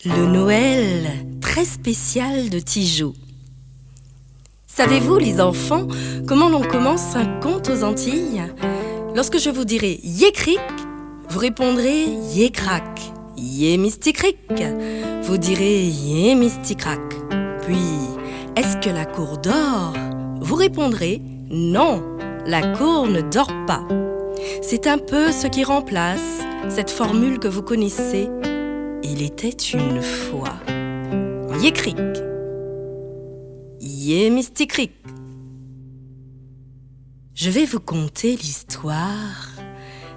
Le Noël très spécial de Tijo. Savez-vous, les enfants, comment l'on commence un conte aux Antilles? Lorsque je vous dirai « Yé-cric », vous répondrez « Yé-crac ». « Yé-misti-cric », vous direz « Yé-misti-crac ». Puis, « Est-ce que la cour dort ?» Vous répondrez « Non, la cour ne dort pas ». C'est un peu ce qui remplace cette formule que vous connaissez. Il était une fois. Yé-cric. Yé-misti-cric. Je vais vous conter l'histoire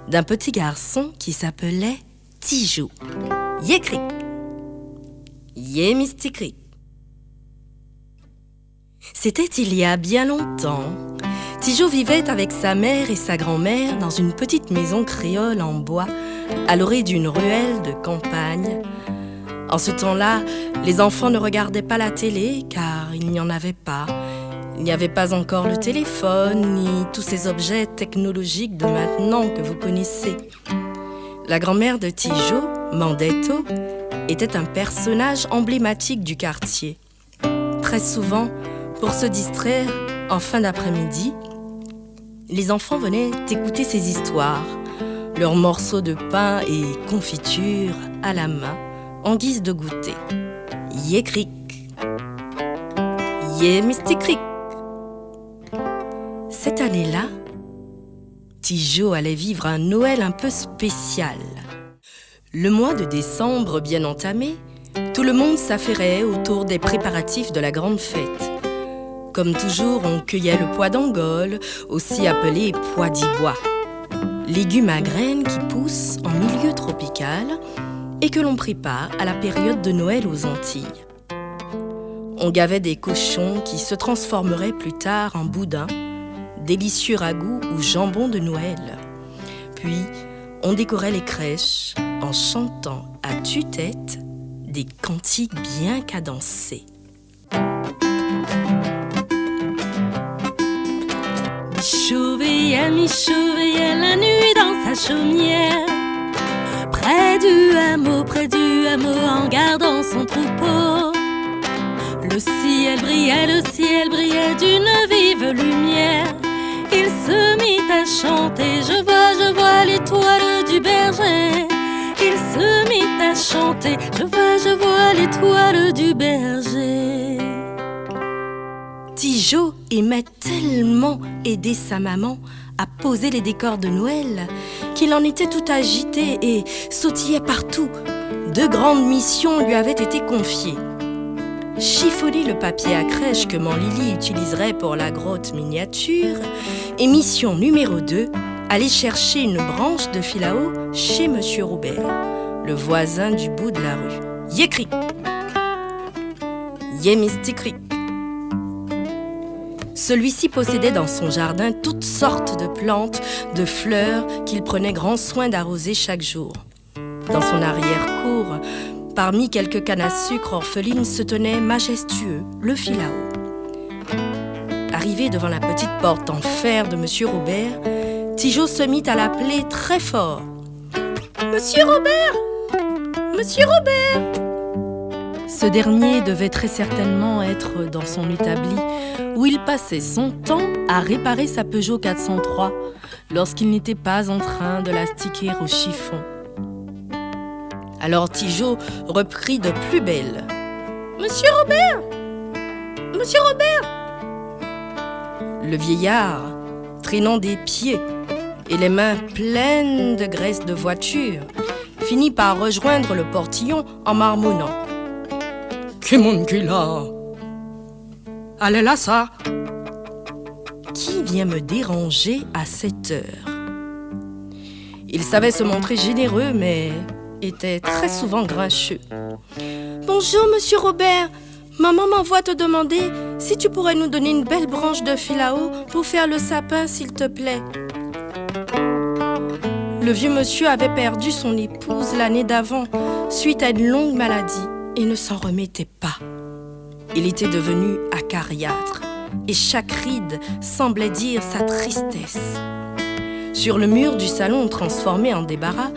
d'un petit garçon qui s'appelait Tijo. Yé-cric. Yé-misti-cric. C'était il y a bien longtemps. Tijo vivait avec sa mère et sa grand-mère dans une petite maison créole en bois, à l'orée d'une ruelle de campagne. En ce temps-là, les enfants ne regardaient pas la télé car il n'y en avait pas. Il n'y avait pas encore le téléphone ni tous ces objets technologiques de maintenant que vous connaissez. La grand-mère de Tijo, Mandetto, était un personnage emblématique du quartier. Très souvent, pour se distraire en fin d'après-midi, les enfants venaient écouter ces histoires, leurs morceaux de pain et confiture à la main, en guise de goûter. Yé-cric, yé-misti-cric. Cette année-là, Tijo allait vivre un Noël un peu spécial. Le mois de décembre bien entamé, tout le monde s'affairait autour des préparatifs de la grande fête. Comme toujours, on cueillait le pois d'Angole, aussi appelé pois d'ibois. Légumes à graines qui poussent en milieu tropical et que l'on prépare à la période de Noël aux Antilles. On gavait des cochons qui se transformeraient plus tard en boudin, délicieux ragoût ou jambon de Noël. Puis, on décorait les crèches en chantant à tue-tête des cantiques bien cadencés. Michou veillait la nuit dans sa chaumière, près du hameau, en gardant son troupeau. Le ciel brillait d'une vive lumière. Il se mit à chanter, je vois l'étoile du berger. Il se mit à chanter, je vois l'étoile du berger. Tijo aimait tellement aider sa maman à poser les décors de Noël qu'il en était tout agité et sautillait partout. 2 grandes missions lui avaient été confiées. Chiffonner le papier à crèche que Manlili utiliserait pour la grotte miniature. Et mission numéro 2, aller chercher une branche de filao chez Monsieur Robert, le voisin du bout de la rue. Yé-cric, yé-misti-cric. Celui-ci possédait dans son jardin toutes sortes de plantes, de fleurs qu'il prenait grand soin d'arroser chaque jour. Dans son arrière-cour, parmi quelques cannes à sucre orphelines, se tenait majestueux le filao. Arrivé devant la petite porte en fer de Monsieur Robert, Tijo se mit à l'appeler très fort. « Monsieur Robert! Monsieur Robert !» Ce dernier devait très certainement être dans son établi, où il passait son temps à réparer sa Peugeot 403 lorsqu'il n'était pas en train de l'astiquer au chiffon. Alors Tijo reprit de plus belle. « Monsieur Robert! Monsieur Robert !» Le vieillard, traînant des pieds et les mains pleines de graisse de voiture, finit par rejoindre le portillon en marmonnant. « Qui mon cul là? Allez là ça! Qui vient me déranger à cette heure ?» Il savait se montrer généreux, mais était très souvent grincheux. « Bonjour, Monsieur Robert. Maman m'envoie te demander si tu pourrais nous donner une belle branche de filao pour faire le sapin, s'il te plaît. » Le vieux monsieur avait perdu son épouse l'année d'avant, suite à une longue maladie, et ne s'en remettait pas. Il était devenu acariâtre, et chaque ride semblait dire sa tristesse. Sur le mur du salon transformé en débarras,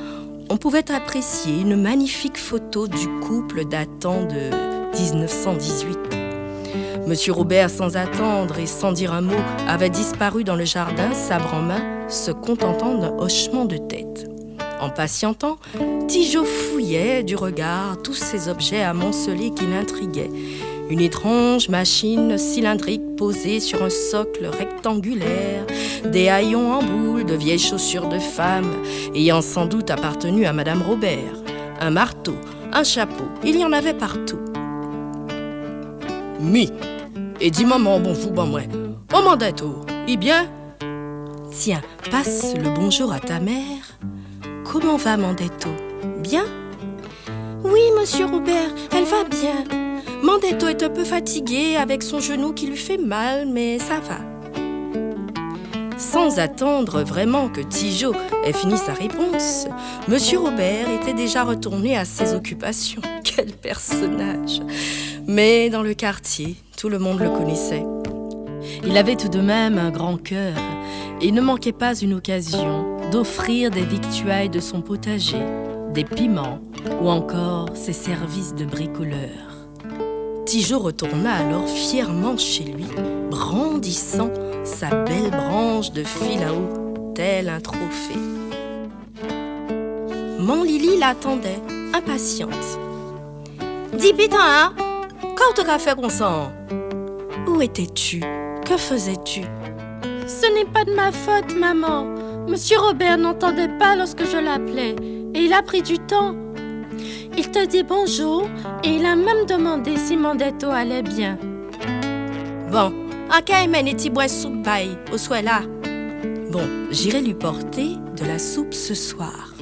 on pouvait apprécier une magnifique photo du couple datant de 1918. Monsieur Robert, sans attendre et sans dire un mot, avait disparu dans le jardin, sabre en main, se contentant d'un hochement de tête. En patientant, Tigeau fouillait du regard tous ces objets amoncelés qui l'intriguaient. Une étrange machine cylindrique posée sur un socle rectangulaire, des haillons en boule, de vieilles chaussures de femme, ayant sans doute appartenu à Madame Robert, un marteau, un chapeau, il y en avait partout. Mi, et dis maman, bon fou, bon moi, oh Mandetto, et bien? Tiens, passe le bonjour à ta mère. Comment va Mandetto? Bien? Oui, monsieur Robert, elle va bien. Mandetto est un peu fatigué avec son genou qui lui fait mal, mais ça va. Sans attendre vraiment que Tigeau ait fini sa réponse, monsieur Robert était déjà retourné à ses occupations. Quel personnage! Mais dans le quartier, tout le monde le connaissait. Il avait tout de même un grand cœur et ne manquait pas une occasion d'offrir des victuailles de son potager, des piments ou encore ses services de bricoleur. Tigeau retourna alors fièrement chez lui, brandissant sa belle branche de filao, tel un trophée. Manlili l'attendait, impatiente. « Dis putain, hein? Quand t'as fait qu'on sent? Où étais-tu? Que faisais-tu? » « Ce n'est pas de ma faute, maman. Monsieur Robert n'entendait pas lorsque je l'appelais, et il a pris du temps. Il te dit bonjour, et il a même demandé si Mandetto allait bien. » Bon, en cas il mène et bois soupe paille, au soir là. Bon, j'irai lui porter de la soupe ce soir.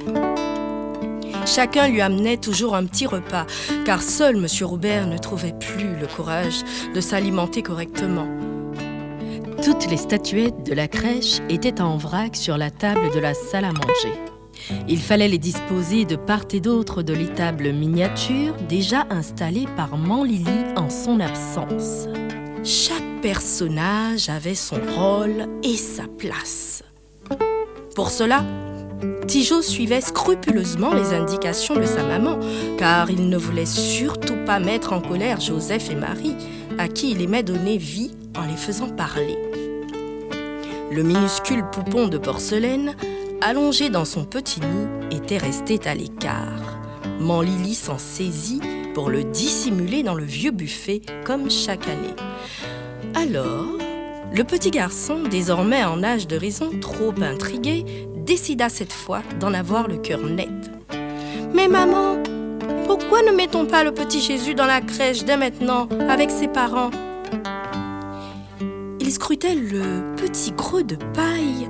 Chacun lui amenait toujours un petit repas, car seul monsieur Robert ne trouvait plus le courage de s'alimenter correctement. Toutes les statuettes de la crèche étaient en vrac sur la table de la salle à manger. Il fallait les disposer de part et d'autre de l'étable miniature déjà installée par Manlili en son absence. Chaque personnage avait son rôle et sa place. Pour cela, Tigeau suivait scrupuleusement les indications de sa maman, car il ne voulait surtout pas mettre en colère Joseph et Marie, à qui il aimait donner vie en les faisant parler. Le minuscule poupon de porcelaine, allongé dans son petit nid, était resté à l'écart. Manlili s'en saisit pour le dissimuler dans le vieux buffet, comme chaque année. Alors, le petit garçon, désormais en âge de raison, trop intrigué, décida cette fois d'en avoir le cœur net. « Mais maman, pourquoi ne mettons pas le petit Jésus dans la crèche dès maintenant, avec ses parents ?» Il scrutait le petit creux de paille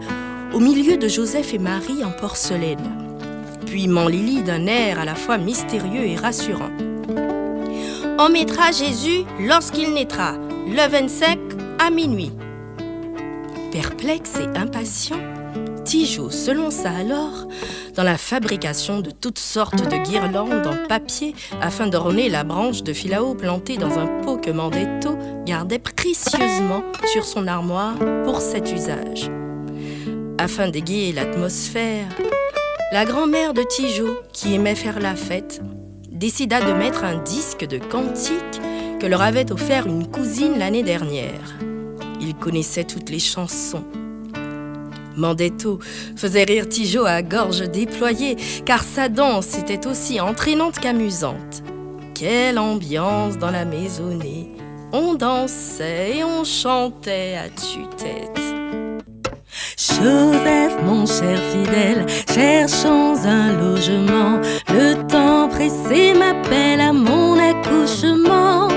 au milieu de Joseph et Marie en porcelaine. Puis Manlili d'un air à la fois mystérieux et rassurant. « On mettra Jésus lorsqu'il naîtra, le 25 à minuit. » Perplexe et impatient, Tigeau se lança alors dans la fabrication de toutes sortes de guirlandes en papier afin d'orner la branche de filao plantée dans un pot que Mandetto gardait précieusement sur son armoire pour cet usage. Afin d'égayer l'atmosphère, la grand-mère de Tigeau, qui aimait faire la fête, décida de mettre un disque de cantiques que leur avait offert une cousine l'année dernière. Il connaissait toutes les chansons. Mandetto faisait rire Tigeau à gorge déployée, car sa danse était aussi entraînante qu'amusante. Quelle ambiance dans la maisonnée! On dansait et on chantait à tue-tête. Joseph, mon cher fidèle, cherchons un logement. Le temps pressé m'appelle à mon accouchement.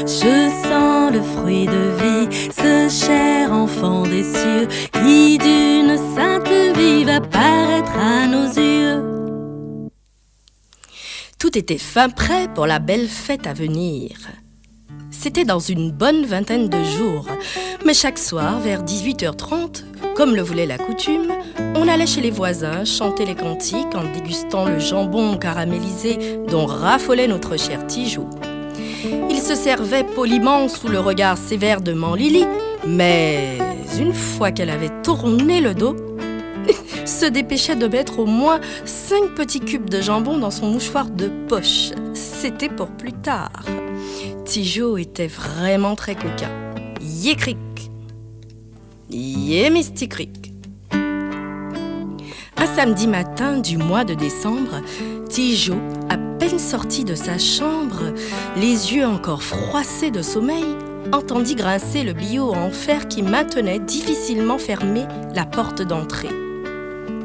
Je sens le fruit de vie, ce cher enfant des cieux, qui d'une sainte vie va paraître à nos yeux. Tout était fin prêt pour la belle fête à venir. C'était dans une bonne vingtaine de jours, mais chaque soir, vers 18h30, comme le voulait la coutume, on allait chez les voisins chanter les cantiques en dégustant le jambon caramélisé dont raffolait notre cher Tigeau. Il se servait poliment sous le regard sévère de Manlili, mais une fois qu'elle avait tourné le dos, se dépêchait de mettre au moins 5 petits cubes de jambon dans son mouchoir de poche. C'était pour plus tard. Tigeau était vraiment très coquin. Yé-cric, yé-mystic-cric. Un samedi matin du mois de décembre, Tigeau, à peine sorti de sa chambre, les yeux encore froissés de sommeil, entendit grincer le billot en fer qui maintenait difficilement fermée la porte d'entrée.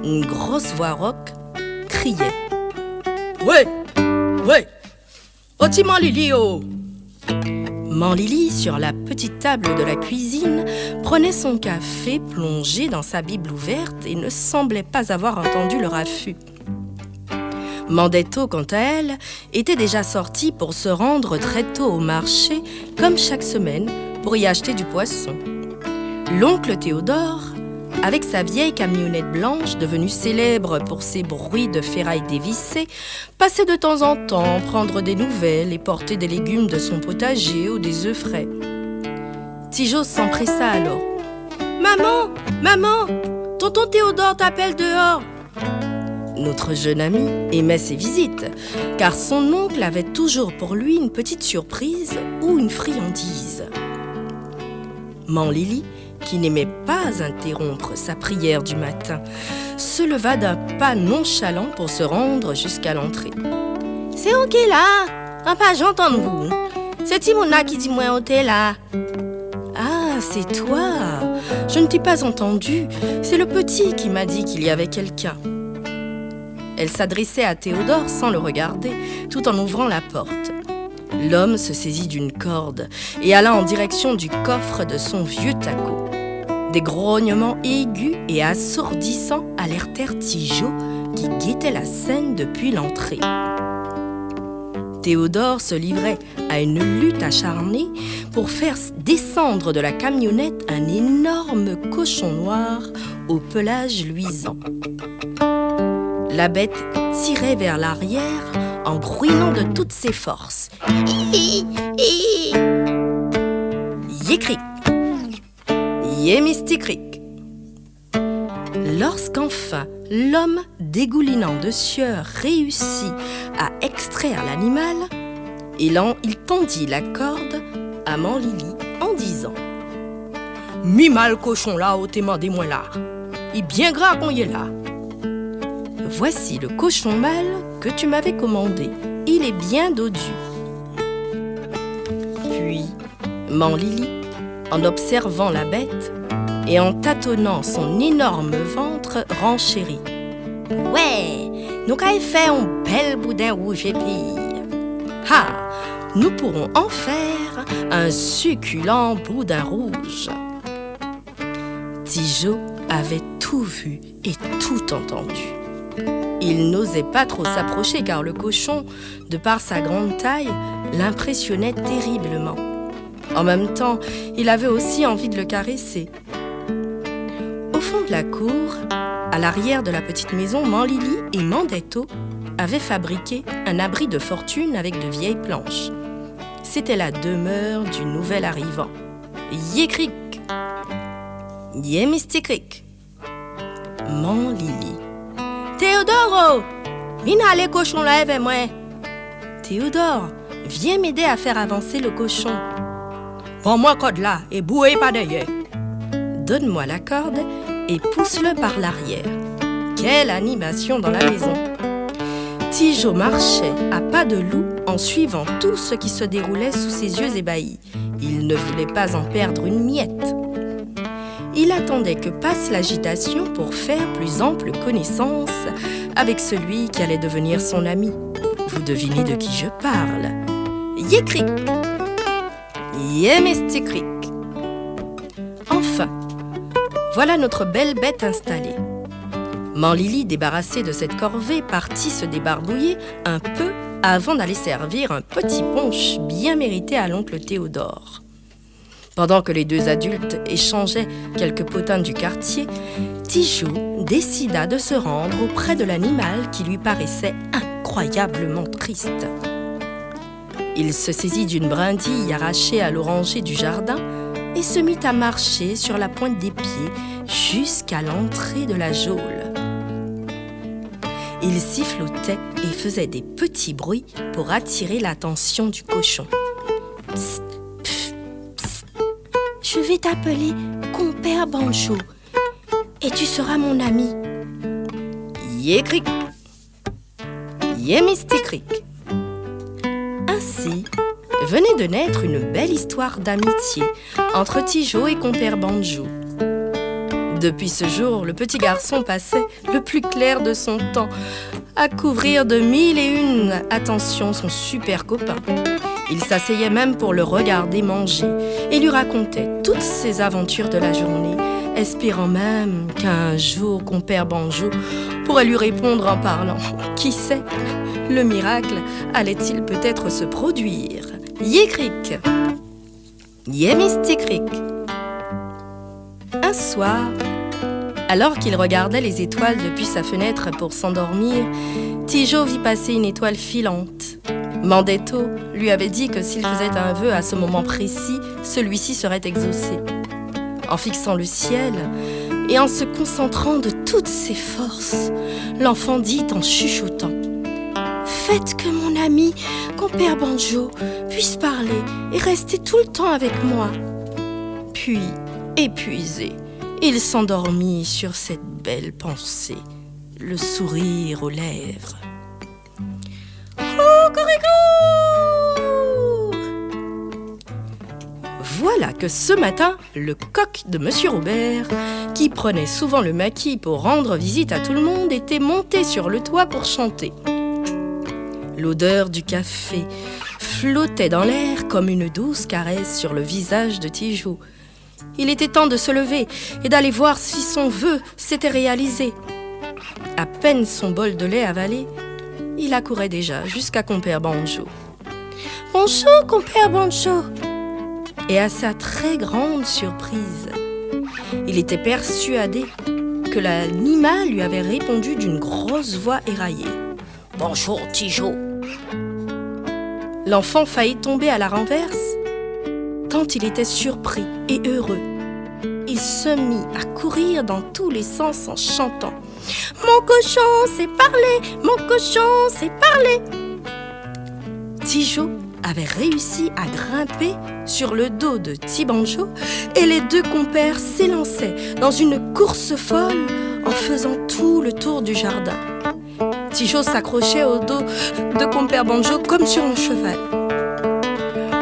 Une grosse voix rauque criait « Ouais, ouais, oti Manlili, oh !» Manlili, sur la petite table de la cuisine, prenait son café plongé dans sa Bible ouverte et ne semblait pas avoir entendu le raffut. Mandetto, quant à elle, était déjà sortie pour se rendre très tôt au marché, comme chaque semaine, pour y acheter du poisson. L'oncle Théodore, avec sa vieille camionnette blanche, devenue célèbre pour ses bruits de ferraille dévissée, passait de temps en temps prendre des nouvelles et porter des légumes de son potager ou des œufs frais. Tigeau s'empressa alors. « Maman, maman, tonton Théodore t'appelle dehors !» Notre jeune ami aimait ses visites, car son oncle avait toujours pour lui une petite surprise ou une friandise. Manlili, qui n'aimait pas interrompre sa prière du matin, se leva d'un pas nonchalant pour se rendre jusqu'à l'entrée. « C'est on qui est là? Papa, j'entends-vous. C'est Timona qui dit moi on t'est là. »« Ah, c'est toi. Je ne t'ai pas entendu. C'est le petit qui m'a dit qu'il y avait quelqu'un. » Elle s'adressait à Théodore sans le regarder, tout en ouvrant la porte. L'homme se saisit d'une corde et alla en direction du coffre de son vieux taco. Des grognements aigus et assourdissants alertèrent Tigeau, qui guettait la scène depuis l'entrée. Théodore se livrait à une lutte acharnée pour faire descendre de la camionnette un énorme cochon noir au pelage luisant. La bête tirait vers l'arrière en bruinant de toutes ses forces. Yé-cric, yé-mystic-cric. Lorsqu'enfin l'homme, dégoulinant de sueur, réussit à extraire l'animal, il tendit la corde à Manlili en disant « Mi mal cochon là, au témoin des moins là. Il bien gras qu'on y est là. Voici le cochon mâle que tu m'avais commandé. Il est bien dodu. » Puis, Manlili, en observant la bête et en tâtonnant son énorme ventre, renchérit. « Ouais, nous qu'à faire un bel boudin rouge et pire. Ah, nous pourrons en faire un succulent boudin rouge. » Tigeau avait tout vu et tout entendu. Il n'osait pas trop s'approcher car le cochon, de par sa grande taille, l'impressionnait terriblement. En même temps, il avait aussi envie de le caresser. Au fond de la cour, à l'arrière de la petite maison, Manlili et Mandetto avaient fabriqué un abri de fortune avec de vieilles planches. C'était la demeure du nouvel arrivant. Yé-cric, yé-mystic-cric. Manlili. « Théodore, viens aller cochon là avec moi. »« Théodore, viens m'aider à faire avancer le cochon. »« Prends-moi corde là et bouez pas derrière. »« Donne-moi la corde et pousse-le par l'arrière. » Quelle animation dans la maison! Tigeau marchait à pas de loup en suivant tout ce qui se déroulait sous ses yeux ébahis. Il ne voulait pas en perdre une miette. Il attendait que passe l'agitation pour faire plus ample connaissance avec celui qui allait devenir son ami. Vous devinez de qui je parle. Yé-cric, yé-mystic-cric. Enfin, voilà notre belle bête installée. Manlili, débarrassée de cette corvée, partit se débarbouiller un peu avant d'aller servir un petit punch bien mérité à l'oncle Théodore. Pendant que les deux adultes échangeaient quelques potins du quartier, Tigeau décida de se rendre auprès de l'animal qui lui paraissait incroyablement triste. Il se saisit d'une brindille arrachée à l'oranger du jardin et se mit à marcher sur la pointe des pieds jusqu'à l'entrée de la geôle. Il sifflotait et faisait des petits bruits pour attirer l'attention du cochon. Psst, psst, psst. Je vais t'appeler compère Banjo et tu seras mon ami. Yé cric, yé misty cric. Ainsi venait de naître une belle histoire d'amitié entre Tijo et compère Banjo. Depuis ce jour, le petit garçon passait le plus clair de son temps à couvrir de 1001 attentions son super copain. Il s'asseyait même pour le regarder manger et lui racontait toutes ses aventures de la journée, espérant même qu'un jour compère Banjo pourrait lui répondre en parlant. Qui sait, le miracle allait-il peut-être se produire? Yé cric, yé misty cric. Un soir, alors qu'il regardait les étoiles depuis sa fenêtre pour s'endormir, Tijo vit passer une étoile filante. Mandetto lui avait dit que s'il faisait un vœu à ce moment précis, celui-ci serait exaucé. En fixant le ciel et en se concentrant de toutes ses forces, l'enfant dit en chuchotant: Faites que mon ami, compère Banjo, puisse parler et rester tout le temps avec moi. Puis, épuisé, il s'endormit sur cette belle pensée, le sourire aux lèvres. Cocorico! Voilà que ce matin, le coq de Monsieur Robert, qui prenait souvent le maquis pour rendre visite à tout le monde, était monté sur le toit pour chanter. L'odeur du café flottait dans l'air comme une douce caresse sur le visage de Tijo. Il était temps de se lever et d'aller voir si son vœu s'était réalisé. À peine son bol de lait avalé, il accourait déjà jusqu'à compère Banjo. « Bonjour, compère Banjo !» Et à sa très grande surprise, il était persuadé que l'animal lui avait répondu d'une grosse voix éraillée. « Bonjour, Tijo !» L'enfant faillit tomber à la renverse, tant il était surpris et heureux. Il se mit à courir dans tous les sens en chantant « Mon cochon sait parler, mon cochon sait parler !» Tijo avait réussi à grimper sur le dos de Tibanjo et les deux compères s'élançaient dans une course folle en faisant tout le tour du jardin. Tijo s'accrochait au dos de compère Banjo comme sur un cheval.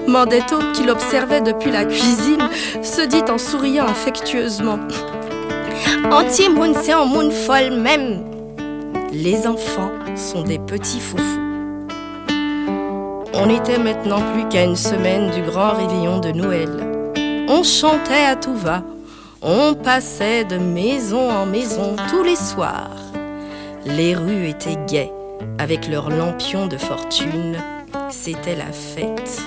Mandetto, qui l'observait depuis la cuisine, se dit en souriant affectueusement: « Anti-moune, c'est un moune folle même !» Les enfants sont des petits foufous. On n'était maintenant plus qu'à une semaine du grand réveillon de Noël. On chantait à tout va, on passait de maison en maison tous les soirs. Les rues étaient gaies, avec leurs lampions de fortune. C'était la fête.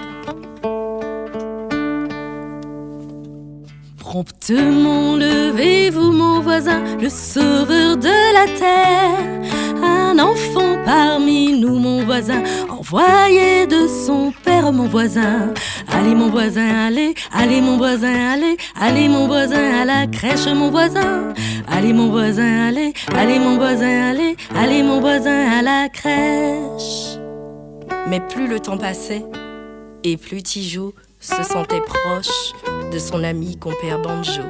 Promptement levez-vous, mon voisin, le sauveur de la terre. Un enfant parmi nous, mon voisin, envoyé de son père, mon voisin. Allez, mon voisin, allez, allez, mon voisin, allez, allez, mon voisin, à la crèche, mon voisin. Allez, mon voisin, allez, allez, mon voisin, allez, allez, mon voisin, à la crèche. Mais plus le temps passait, et plus Tijo se sentait proche de son ami compère Banjo.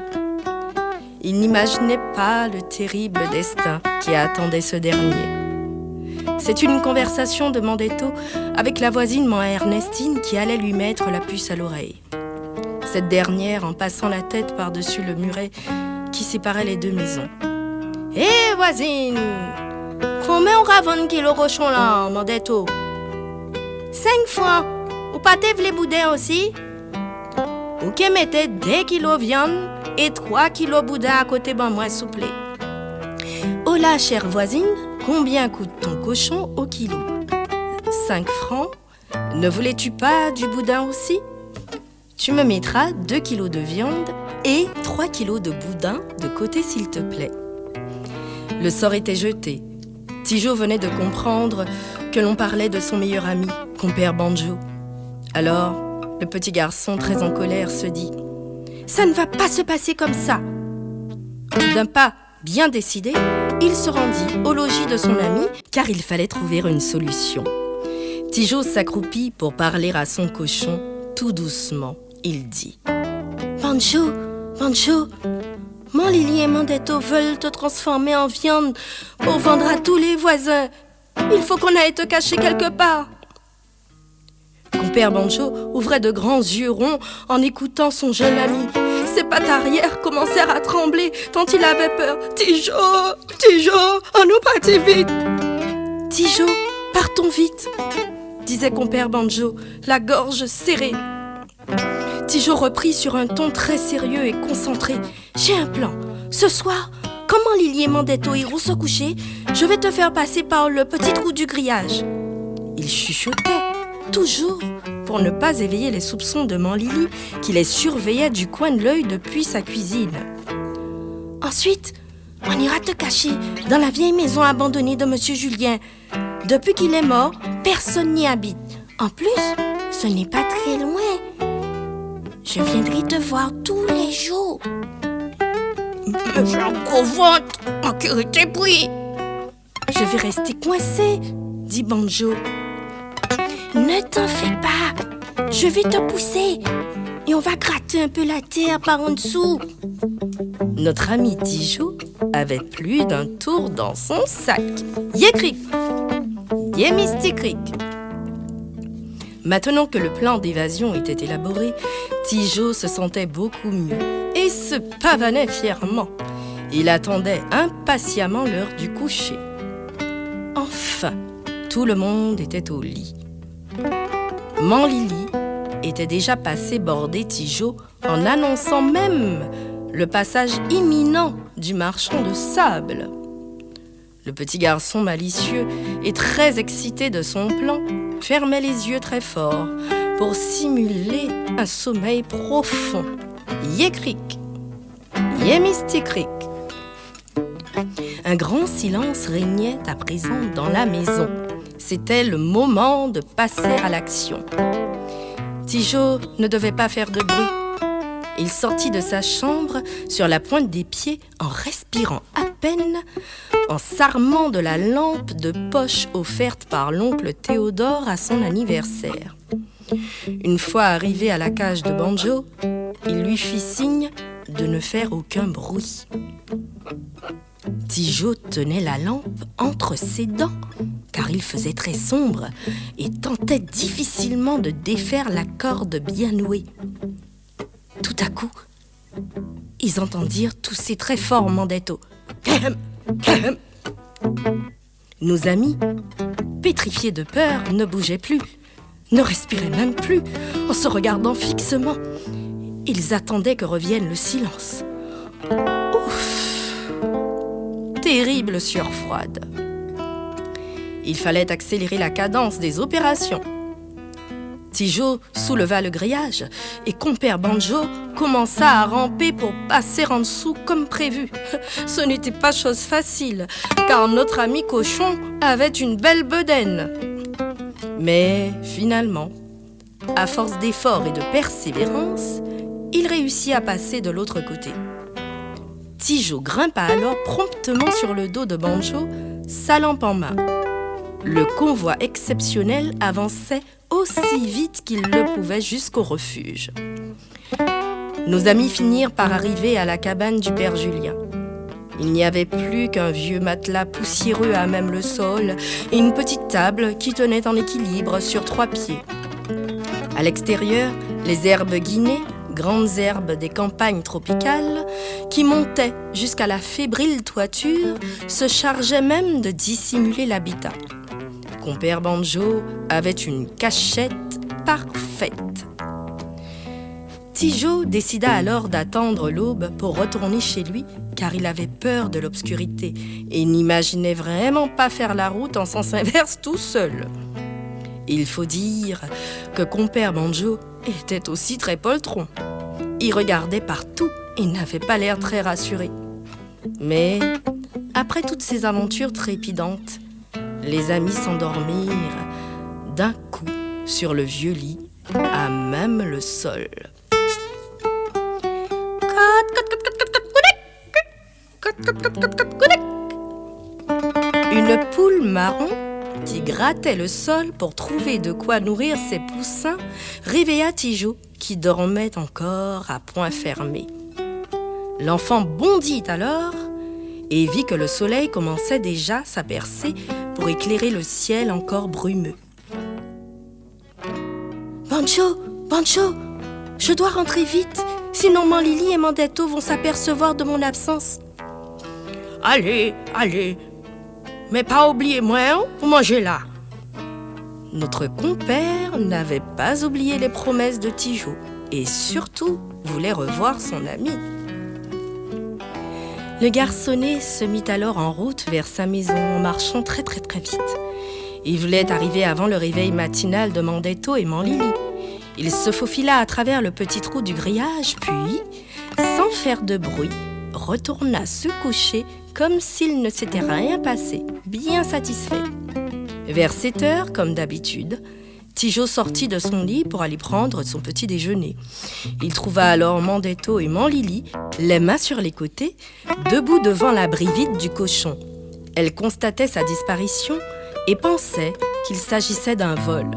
Il n'imaginait pas le terrible destin qui attendait ce dernier. C'est une conversation de Mandetto avec la voisine Mama Ernestine qui allait lui mettre la puce à l'oreille. Cette dernière en passant la tête par-dessus le muret qui séparait les deux maisons. « Hé, voisine, combien on ravonne kilo cochon là, Mandetto? 5 francs. Ou pas t'es les boudins aussi? Ou qui mettez 2 kilos viande et 3 kilos boudin à côté, ben moi, s'il vous plaît. Oh là, chère voisine, combien coûte ton cochon au kilo? 5 francs. Ne voulais-tu pas du boudin aussi? Tu me mettras 2 kilos de viande et 3 kilos de boudin de côté, s'il te plaît. Le sort était jeté. Tijo venait de comprendre que l'on parlait de son meilleur ami, compère Banjo. Alors, le petit garçon, très en colère, se dit « Ça ne va pas se passer comme ça !» D'un pas bien décidé, il se rendit au logis de son ami car il fallait trouver une solution. Tijo s'accroupit pour parler à son cochon. Tout doucement, il dit: Banjo, Banjo, mon Lily et Mandetto veulent te transformer en viande pour vendre à tous les voisins. Il faut qu'on aille te cacher quelque part. Compère Banjo ouvrait de grands yeux ronds en écoutant son jeune ami. Ses pattes arrière commencèrent à trembler tant il avait peur. Tijo, Tijo, on nous partit vite. Tijo, partons vite, disait compère Banjo, la gorge serrée. Tijo reprit sur un ton très sérieux et concentré. J'ai un plan. Ce soir, comment Lily et Mandetto iront se coucher, je vais te faire passer par le petit trou du grillage. Il chuchotait, toujours, pour ne pas éveiller les soupçons de Manlili, qui les surveillait du coin de l'œil depuis sa cuisine. Ensuite, on ira te cacher dans la vieille maison abandonnée de Monsieur Julien. Depuis qu'il est mort, personne n'y habite. En plus, ce n'est pas très loin. Je viendrai te voir tous les jours. Mais j'ai un gros ventre, en tes bruits. Je vais rester coincé, dit Banjo. Ne t'en fais pas, je vais te pousser et on va gratter un peu la terre par en dessous. Notre ami Tijo avait plus d'un tour dans son sac. Yécric, Yémisticric. Maintenant que le plan d'évasion était élaboré, Tijo se sentait beaucoup mieux et se pavanait fièrement. Il attendait impatiemment l'heure du coucher. Enfin, tout le monde était au lit. Manlili était déjà passé border Tijo en annonçant même le passage imminent du marchand de sable. Le petit garçon malicieux et très excité de son plan fermait les yeux très fort pour simuler un sommeil profond. Yécric, Yémisticric. Un grand silence régnait à présent dans la maison. C'était le moment de passer à l'action. Tijo ne devait pas faire de bruit. Il sortit de sa chambre sur la pointe des pieds en respirant à peine, en s'armant de la lampe de poche offerte par l'oncle Théodore à son anniversaire. Une fois arrivé à la cage de Banjo, il lui fit signe de ne faire aucun bruit. Tijo tenait la lampe entre ses dents, car il faisait très sombre et tentait difficilement de défaire la corde bien nouée. Tout à coup, ils entendirent tousser très fort Mandetto. Kahem, kahem. Nos amis, pétrifiés de peur, ne bougeaient plus, ne respiraient même plus, en se regardant fixement. Ils attendaient que revienne le silence. Ouf! Terrible sueur froide. Il fallait accélérer la cadence des opérations. Tijo souleva le grillage et compère Banjo commença à ramper pour passer en dessous comme prévu. Ce n'était pas chose facile, car notre ami cochon avait une belle bedaine. Mais finalement, à force d'efforts et de persévérance, il réussit à passer de l'autre côté. Tijo grimpa alors promptement sur le dos de Banjo, sa lampe en main. Le convoi exceptionnel avançait aussi vite qu'il le pouvait jusqu'au refuge. Nos amis finirent par arriver à la cabane du père Julien. Il n'y avait plus qu'un vieux matelas poussiéreux à même le sol et une petite table qui tenait en équilibre sur 3 pieds. À l'extérieur, les herbes guinées, grandes herbes des campagnes tropicales, qui montaient jusqu'à la fébrile toiture, se chargeaient même de dissimuler l'habitat. Compère Banjo avait une cachette parfaite. Tijo décida alors d'attendre l'aube pour retourner chez lui, car il avait peur de l'obscurité et n'imaginait vraiment pas faire la route en sens inverse tout seul. Il faut dire que compère Banjo était aussi très poltron. Il regardait partout et n'avait pas l'air très rassuré. Mais après toutes ces aventures trépidantes, les amis s'endormirent d'un coup sur le vieux lit, à même le sol. Une poule marron qui grattait le sol pour trouver de quoi nourrir ses poussins réveilla Tigeau qui dormait encore à poing fermé. L'enfant bondit alors et vit que le soleil commençait déjà sa percée pour éclairer le ciel encore brumeux. « Bancho, je dois rentrer vite, sinon Manlili et Mandetto vont s'apercevoir de mon absence. »« Allez, mais pas oublier moi, hein, vous mangez là. » Notre compère n'avait pas oublié les promesses de Tigeau et surtout voulait revoir son ami. Le garçonnet se mit alors en route vers sa maison en marchant très vite. Il voulait arriver avant le réveil matinal de Mandetto et Manlili. Il se faufila à travers le petit trou du grillage, puis, sans faire de bruit, retourna se coucher comme s'il ne s'était rien passé, bien satisfait. Vers 7 heures, comme d'habitude, Tigeau sortit de son lit pour aller prendre son petit déjeuner. Il trouva alors Mandetto et Manlili, les mains sur les côtés, debout devant l'abri vide du cochon. Elle constatait sa disparition et pensait qu'il s'agissait d'un vol.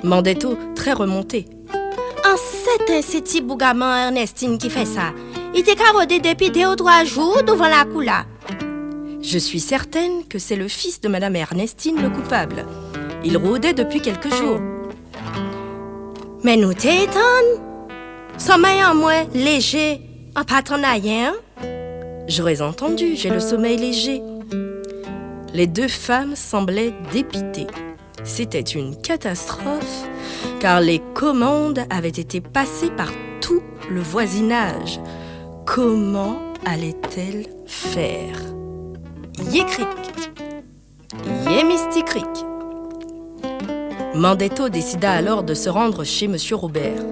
Mandetto, très remonté. « C'est un petit bougaman Ernestine qui fait ça. Il t'est carodé depuis 2 ou 3 jours devant la coula. » Je suis certaine que c'est le fils de Madame Ernestine le coupable. Il rôdait depuis quelques jours. « Mais nous t'étonne. Sommeil en moins léger, en patronnaillant. » J'aurais entendu, j'ai le sommeil léger. Les 2 femmes semblaient dépitées. C'était une catastrophe, car les commandes avaient été passées par tout le voisinage. Comment allaient-elles faire? Yécric, Yémisticric. Mandetto décida alors de se rendre chez Monsieur Robert.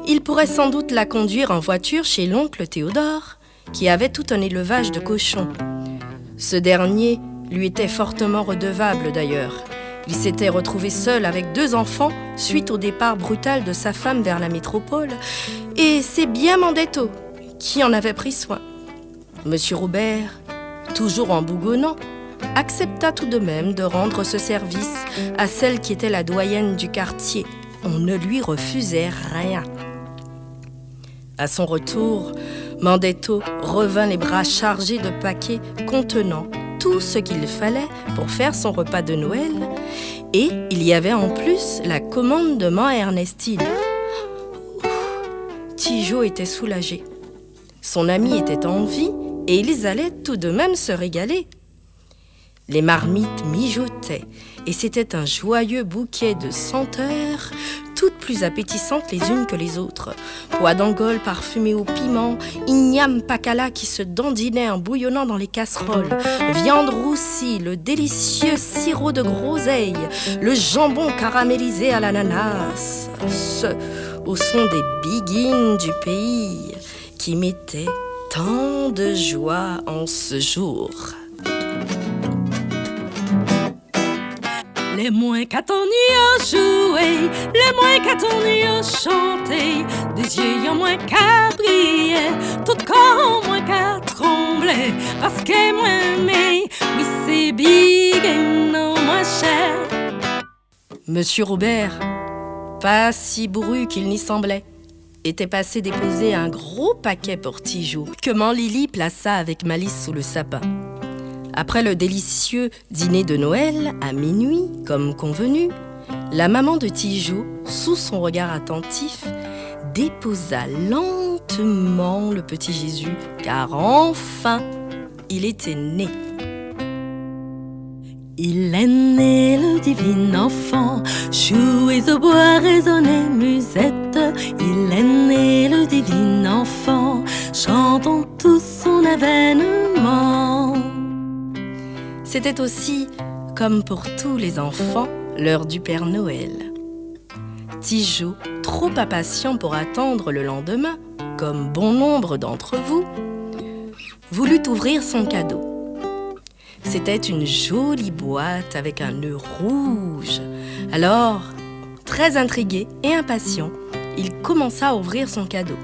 Il pourrait sans doute la conduire en voiture chez l'oncle Théodore, qui avait tout un élevage de cochons. Ce dernier lui était fortement redevable d'ailleurs. Il s'était retrouvé seul avec 2 enfants suite au départ brutal de sa femme vers la métropole. Et c'est bien Mandetto qui en avait pris soin. Monsieur Robert, toujours en bougonnant, accepta tout de même de rendre ce service à celle qui était la doyenne du quartier. On ne lui refusait rien. À son retour, Mandetto revint les bras chargés de paquets contenant tout ce qu'il fallait pour faire son repas de Noël, et il y avait en plus la commande de Mère Ernestine. Tigeau était soulagé. Son ami était en vie et ils allaient tout de même se régaler. Les marmites mijotaient et c'était un joyeux bouquet de senteurs, toutes plus appétissantes les unes que les autres. Pois d'Angole parfumés au piment, igname pacala qui se dandinait en bouillonnant dans les casseroles, viande roussie, le délicieux sirop de groseille, le jambon caramélisé à l'ananas, ce au son des biguines du pays qui mettaient tant de joie en ce jour. Les moins qu'attendus jouer, les moins qu'attendus chanter, des yeux en moins qu'à briller, tout corps en moins qu'à trembler, parce que moi mais oui c'est big et non moins cher. Monsieur Robert, pas si bourru qu'il n'y semblait, était passé déposer un gros paquet pour Tigeau, que Manlili plaça avec malice sous le sapin. Après le délicieux dîner de Noël, à minuit, comme convenu, la maman de Tigeau, sous son regard attentif, déposa lentement le petit Jésus, car enfin, il était né. Il est né le divin enfant, jouez au bois, résonnez musette. Il est né le divin enfant, chantons tous son avènement. C'était aussi, comme pour tous les enfants, l'heure du Père Noël. Tigeau, trop impatient pour attendre le lendemain, comme bon nombre d'entre vous, voulut ouvrir son cadeau. C'était une jolie boîte avec un nœud rouge. Alors, très intrigué et impatient, il commença à ouvrir son cadeau.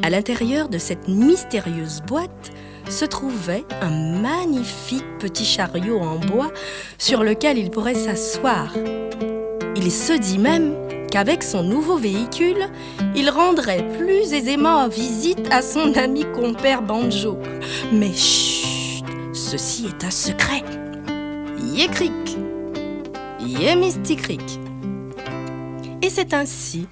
À l'intérieur de cette mystérieuse boîte se trouvait un magnifique petit chariot en bois sur lequel il pourrait s'asseoir. Il se dit même qu'avec son nouveau véhicule, il rendrait plus aisément visite à son ami compère Banjo. Mais chut, ceci est un secret. Yé-cric, yé-misty-cric. Et c'est ainsi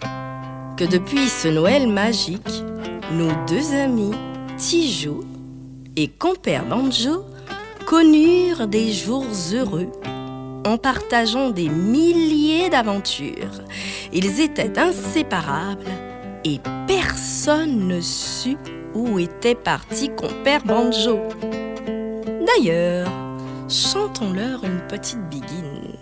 que depuis ce Noël magique, nos deux amis, Tijo et compère Banjo, connurent des jours heureux en partageant des milliers d'aventures. Ils étaient inséparables et personne ne sut où était parti compère Banjo. D'ailleurs, chantons-leur une petite biguine.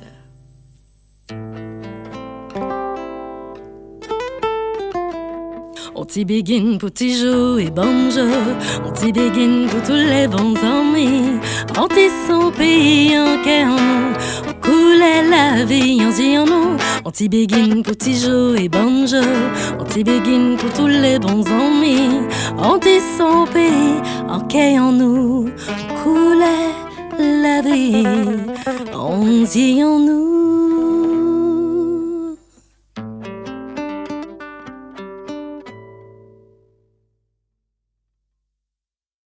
On t'y biguine pour Tijo et Banjo, on t'y biguine pour tous les bons amis. On t'y son pays en nous, on coulait la vie en en nous. On t'y biguine pour Tijo et Banjo, on t'y biguine pour tous les bons amis. On t'y son pays en nous, on coulait la vie en nous.